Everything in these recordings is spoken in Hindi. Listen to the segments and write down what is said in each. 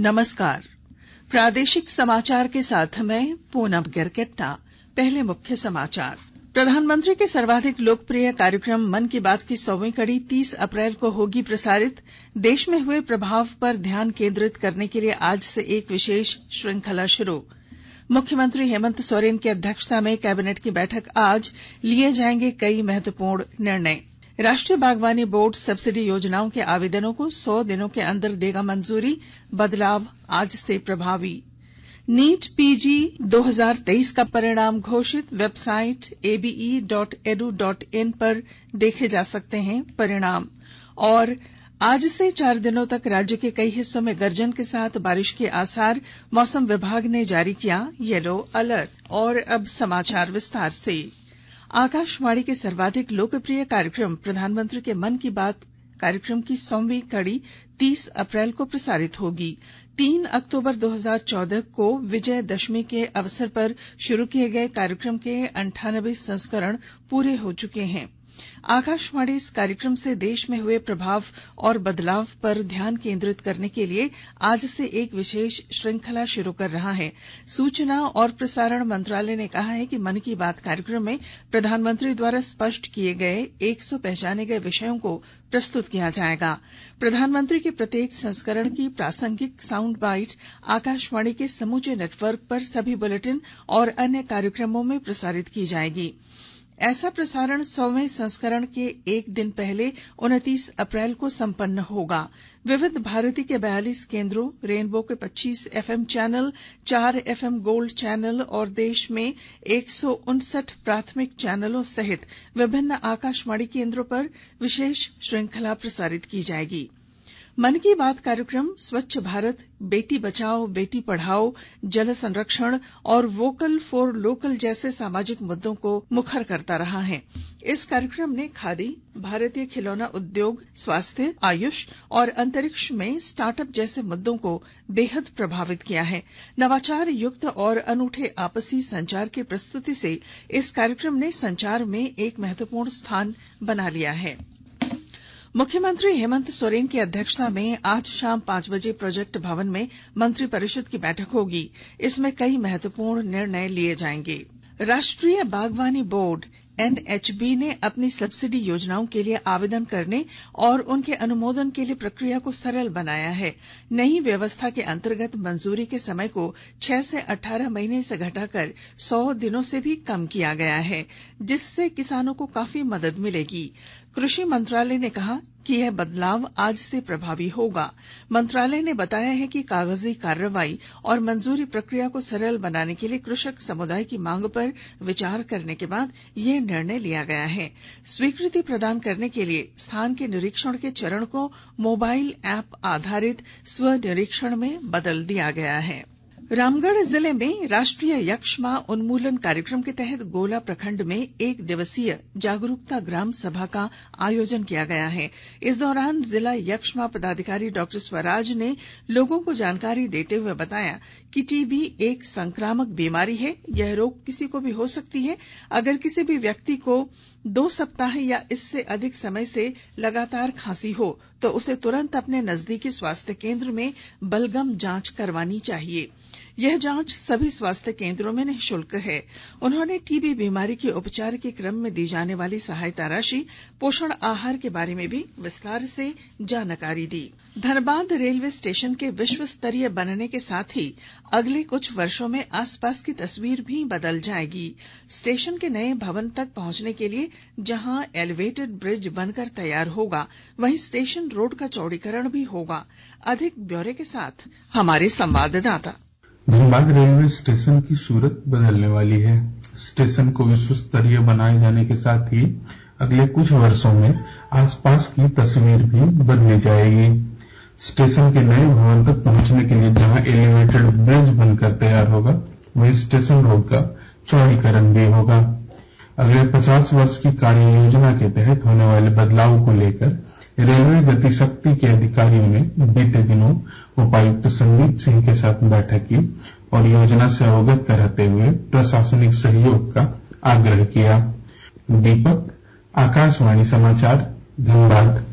नमस्कार। प्रादेशिक समाचार के साथ मैं पूनम गिरकिट्टा। पहले मुख्य समाचार। प्रधानमंत्री के सर्वाधिक लोकप्रिय कार्यक्रम मन की बात की 100वीं कड़ी 30 अप्रैल को होगी प्रसारित। देश में हुए प्रभाव पर ध्यान केंद्रित करने के लिए आज से एक विशेष श्रृंखला शुरू। मुख्यमंत्री हेमंत सोरेन की अध्यक्षता में कैबिनेट की बैठक आज। लिए जाएंगे कई महत्वपूर्ण निर्णय। राष्ट्रीय बागवानी बोर्ड सब्सिडी योजनाओं के आवेदनों को 100 दिनों के अंदर देगा मंजूरी। बदलाव आज से प्रभावी। नीट पीजी 2023 का परिणाम घोषित। वेबसाइट abe.edu.in पर देखे जा सकते हैं परिणाम। और आज से 4 दिनों तक राज्य के कई हिस्सों में गर्जन के साथ बारिश के आसार। मौसम विभाग ने जारी किया येलो अलर्ट। और अब समाचार विस्तार से। आकाशवाणी के सर्वाधिक लोकप्रिय कार्यक्रम प्रधानमंत्री के मन की बात कार्यक्रम की 100वीं कड़ी 30 अप्रैल को प्रसारित होगी। 3 अक्टूबर 2014 को विजयदशमी के अवसर पर शुरू किए गए कार्यक्रम के 98 संस्करण पूरे हो चुके हैं। आकाशवाणी इस कार्यक्रम से देश में हुए प्रभाव और बदलाव पर ध्यान केंद्रित करने के लिए आज से एक विशेष श्रृंखला शुरू कर रहा है। सूचना और प्रसारण मंत्रालय ने कहा है कि मन की बात कार्यक्रम में प्रधानमंत्री द्वारा स्पष्ट किए गए 100 पहचाने गए विषयों को प्रस्तुत किया जाएगा। प्रधानमंत्री के प्रत्येक संस्करण की प्रासंगिक साउंड बाइट आकाशवाणी के समूचे नेटवर्क पर सभी बुलेटिन और अन्य कार्यक्रमों में प्रसारित की जाएगी। ऐसा प्रसारण 100वें संस्करण के एक दिन पहले 29 अप्रैल को संपन्न होगा। विविध भारती के 42 केंद्रों, रेनबो के 25 FM channel, 4 FM gold channel और देश में 159 प्राथमिक चैनलों सहित विभिन्न आकाशवाणी केंद्रों पर विशेष श्रृंखला प्रसारित की जाएगी। मन की बात कार्यक्रम स्वच्छ भारत, बेटी बचाओ बेटी पढ़ाओ, जल संरक्षण और वोकल फॉर लोकल जैसे सामाजिक मुद्दों को मुखर करता रहा है। इस कार्यक्रम ने खादी, भारतीय खिलौना उद्योग, स्वास्थ्य, आयुष और अंतरिक्ष में स्टार्टअप जैसे मुद्दों को बेहद प्रभावित किया है। नवाचार युक्त और अनूठे आपसी संचार की प्रस्तुति से इस कार्यक्रम ने संचार में एक महत्वपूर्ण स्थान बना लिया है। मुख्यमंत्री हेमंत सोरेन की अध्यक्षता में आज शाम 5 बजे प्रोजेक्ट भवन में मंत्रिपरिषद की बैठक होगी। इसमें कई महत्वपूर्ण निर्णय लिए जाएंगे। राष्ट्रीय बागवानी बोर्ड NHB ने अपनी सब्सिडी योजनाओं के लिए आवेदन करने और उनके अनुमोदन के लिए प्रक्रिया को सरल बनाया है। नई व्यवस्था के अंतर्गत मंजूरी के समय को 6 से 18 महीने से घटाकर 100 दिनों से भी कम किया गया है, जिससे किसानों को काफी मदद मिलेगी। कृषि मंत्रालय ने कहा कि यह बदलाव आज से प्रभावी होगा। मंत्रालय ने बताया है कि कागजी कार्रवाई और मंजूरी प्रक्रिया को सरल बनाने के लिए कृषक समुदाय की मांग पर विचार करने के बाद यह निर्णय लिया गया है। स्वीकृति प्रदान करने के लिए स्थान के निरीक्षण के चरण को मोबाइल ऐप आधारित स्व निरीक्षण में बदल दिया गया है। रामगढ़ जिले में राष्ट्रीय यक्ष्मा उन्मूलन कार्यक्रम के तहत गोला प्रखंड में 1 दिवसीय जागरूकता ग्राम सभा का आयोजन किया गया है। इस दौरान जिला यक्ष्मा पदाधिकारी डॉक्टर स्वराज ने लोगों को जानकारी देते हुए बताया कि टीबी एक संक्रामक बीमारी है। यह रोग किसी को भी हो सकती है। अगर किसी भी व्यक्ति को 2 सप्ताह या इससे अधिक समय से लगातार खांसी हो तो उसे तुरंत अपने नजदीकी स्वास्थ्य केंद्र में बलगम जांच करवानी चाहिए। यह जांच सभी स्वास्थ्य केंद्रों में निःशुल्क है। उन्होंने टीबी बीमारी के उपचार के क्रम में दी जाने वाली सहायता राशि, पोषण आहार के बारे में भी विस्तार से जानकारी दी। धनबाद रेलवे स्टेशन के विश्व स्तरीय बनने के साथ ही अगले कुछ वर्षों में आसपास की तस्वीर भी बदल जाएगी। स्टेशन के नए भवन तक पहुंचने के लिए जहां एलिवेटेड ब्रिज बनकर तैयार होगा, वहीं स्टेशन रोड का चौड़ीकरण भी होगा। अधिक ब्यौरे के साथ हमारे संवाददाता। धनबाद रेलवे स्टेशन की सूरत बदलने वाली है। स्टेशन को विश्व स्तरीय बनाए जाने के साथ ही अगले कुछ वर्षों में आसपास की तस्वीर भी बदली जाएगी। स्टेशन के नए भवन तक पहुंचने के लिए जहां एलिवेटेड ब्रिज बनकर तैयार होगा, वहीं स्टेशन रोड का चौड़ीकरण भी होगा। अगले 50 वर्ष की कार्य योजना के तहत होने वाले बदलाव को लेकर रेलवे गति शक्ति के अधिकारियों ने बीते दिनों उपायुक्त संदीप सिंह के साथ बैठक की और योजना से अवगत कराते हुए प्रशासनिक सहयोग का आग्रह किया। दीपक, आकाशवाणी समाचार, धनबाद।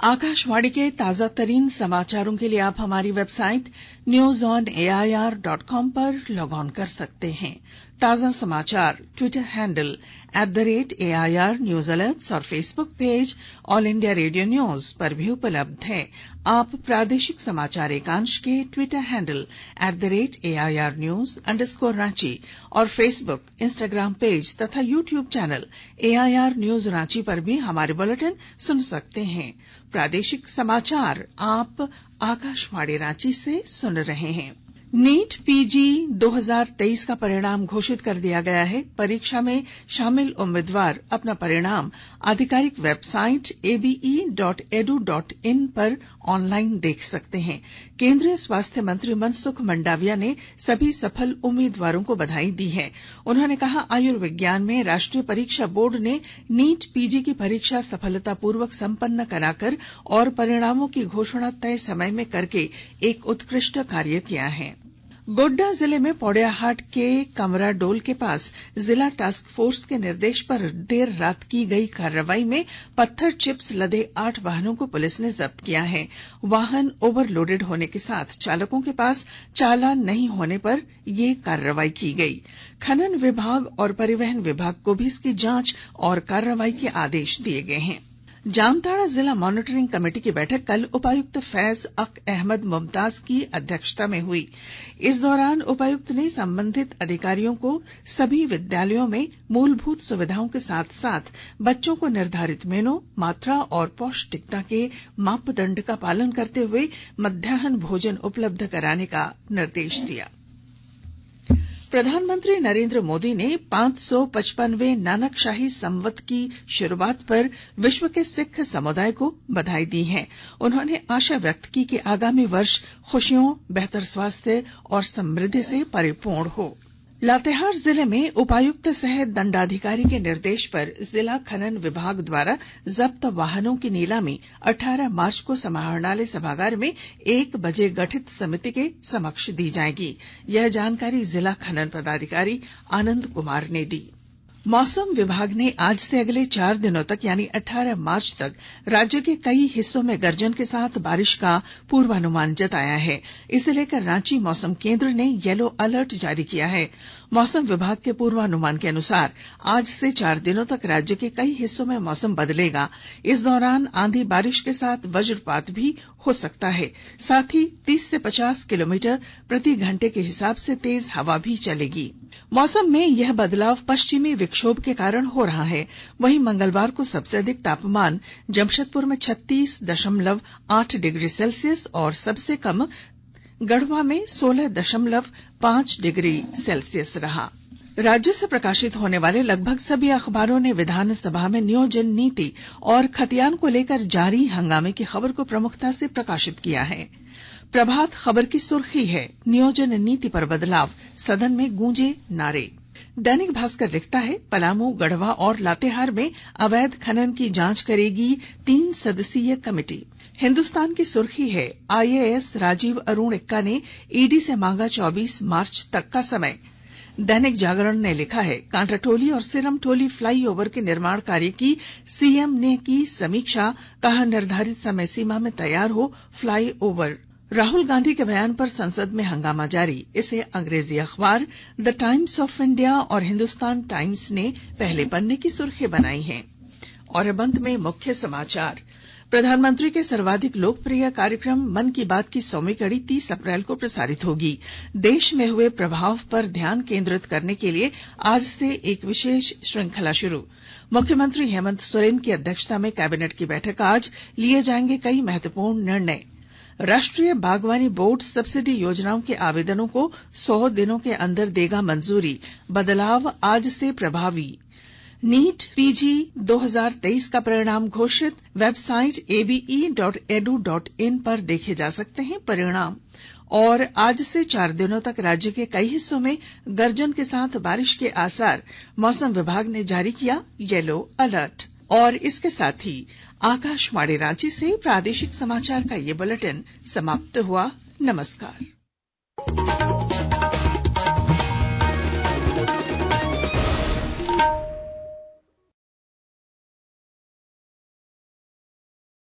आकाशवाणी के ताजा तरीन समाचारों के लिए आप हमारी वेबसाइट newsonair.com पर लॉग ऑन कर सकते हैं। ताजा समाचार Twitter handle @AIR news alerts और Facebook page All India Radio news पर भी उपलब्ध है। आप प्रादेशिक समाचार एकांश के ट्विटर हैंडल @AIR न्यूज _ और फेसबुक, इंस्टाग्राम पेज तथा YouTube channel AIR news Ranchi पर भी हमारे बुलेटिन सुन सकते हैं। प्रादेशिक समाचार आप आकाशवाणी रांची से सुन रहे हैं। नीट पीजी 2023 का परिणाम घोषित कर दिया गया है। परीक्षा में शामिल उम्मीदवार अपना परिणाम आधिकारिक वेबसाइट abe.edu.in पर ऑनलाइन देख सकते हैं। केंद्रीय स्वास्थ्य मंत्री मनसुख मंडाविया ने सभी सफल उम्मीदवारों को बधाई दी है। उन्होंने कहा, आयुर्विज्ञान में राष्ट्रीय परीक्षा बोर्ड ने नीट पीजी की परीक्षा सफलतापूर्वक संपन्न कराकर और परिणामों की घोषणा तय समय में करके एक उत्कृष्ट कार्य किया है। गोड्डा जिले में पौड़ियाहाट के कमराडोल के पास जिला टास्क फोर्स के निर्देश पर देर रात की गई कार्रवाई में पत्थर चिप्स लदे 8 वाहनों को पुलिस ने जब्त किया है। वाहन ओवरलोडेड होने के साथ चालकों के पास चालान नहीं होने पर ये कार्रवाई की गई। खनन विभाग और परिवहन विभाग को भी इसकी जांच और कार्रवाई के आदेश दिए गए हैं। जामताड़ा जिला मॉनिटरिंग कमेटी की बैठक कल उपायुक्त फैज अक अहमद मुमताज की अध्यक्षता में हुई। इस दौरान उपायुक्त ने संबंधित अधिकारियों को सभी विद्यालयों में मूलभूत सुविधाओं के साथ साथ बच्चों को निर्धारित मेनू, मात्रा और पौष्टिकता के मापदंड का पालन करते हुए मध्याह्न भोजन उपलब्ध कराने का निर्देश दिया। प्रधानमंत्री नरेंद्र मोदी ने 555वें नानकशाही संवत की शुरुआत पर विश्व के सिख समुदाय को बधाई दी है। उन्होंने आशा व्यक्त की कि आगामी वर्ष खुशियों, बेहतर स्वास्थ्य और समृद्धि से परिपूर्ण हो। लातेहार जिले में उपायुक्त सह दंडाधिकारी के निर्देश पर जिला खनन विभाग द्वारा जब्त वाहनों की नीलामी 18 मार्च को समाहरणालय सभागार में 1 बजे गठित समिति के समक्ष दी जाएगी। यह जानकारी जिला खनन पदाधिकारी आनंद कुमार ने दी। मौसम विभाग ने आज से अगले 4 दिनों तक यानी 18 मार्च तक राज्य के कई हिस्सों में गर्जन के साथ बारिश का पूर्वानुमान जताया है। इसे लेकर रांची मौसम केंद्र ने येलो अलर्ट जारी किया है। मौसम विभाग के पूर्वानुमान के अनुसार आज से 4 दिनों तक राज्य के कई हिस्सों में मौसम बदलेगा। इस दौरान आंधी बारिश के साथ वज्रपात भी हो सकता है। साथ ही 30 से 50 किलोमीटर प्रति घंटे के हिसाब से तेज हवा भी चलेगी। मौसम में यह बदलाव पश्चिमी विक्षोभ के कारण हो रहा है। वहीं मंगलवार को सबसे अधिक तापमान जमशेदपुर में 36.8 डिग्री सेल्सियस और सबसे कम गढ़वा में 16.5 डिग्री सेल्सियस रहा। राज्य से प्रकाशित होने वाले लगभग सभी अखबारों ने विधानसभा में नियोजन नीति और खतियान को लेकर जारी हंगामे की खबर को प्रमुखता से प्रकाशित किया है। प्रभात खबर की सुर्खी है, नियोजन नीति पर बदलाव, सदन में गूंजे नारे। दैनिक भास्कर लिखता है, पलामू, गढ़वा और लातेहार में अवैध खनन की जांच करेगी 3 सदस्यीय कमेटी। हिंदुस्तान की सुर्खी है, IAS राजीव अरुण एक्का ने ईडी से मांगा 24 मार्च तक का समय। दैनिक जागरण ने लिखा है, कांटाटोली और सिरमटोली फ्लाईओवर के निर्माण कार्य की सीएम ने की समीक्षा, कहा निर्धारित समय सीमा में तैयार हो फ्लाईओवर। राहुल गांधी के बयान पर संसद में हंगामा जारी। इसे अंग्रेजी अखबार द टाइम्स ऑफ इंडिया और हिंदुस्तान टाइम्स ने पहले पन्ने की सुर्खी बनाई है। और अब अंत में मुख्य समाचार। प्रधानमंत्री के सर्वाधिक लोकप्रिय कार्यक्रम मन की बात की 100वीं कड़ी 30 अप्रैल को प्रसारित होगी। देश में हुए प्रभाव पर ध्यान केंद्रित करने के लिए आज से एक विशेष श्रृंखला शुरू। मुख्यमंत्री हेमंत सोरेन की अध्यक्षता में कैबिनेट की बैठक आज, लिए जाएंगे कई महत्वपूर्ण निर्णय। राष्ट्रीय बागवानी बोर्ड सब्सिडी योजनाओं के आवेदनों को 100 दिनों के अंदर देगा मंजूरी, बदलाव आज से प्रभावी। नीट पीजी 2023 का परिणाम घोषित, वेबसाइट abe.edu.in पर देखे जा सकते हैं परिणाम। और आज से 4 दिनों तक राज्य के कई हिस्सों में गर्जन के साथ बारिश के आसार, मौसम विभाग ने जारी किया येलो अलर्ट। और इसके साथ ही आकाशवाणी रांची से प्रादेशिक समाचार का ये बुलेटिन समाप्त हुआ। नमस्कार।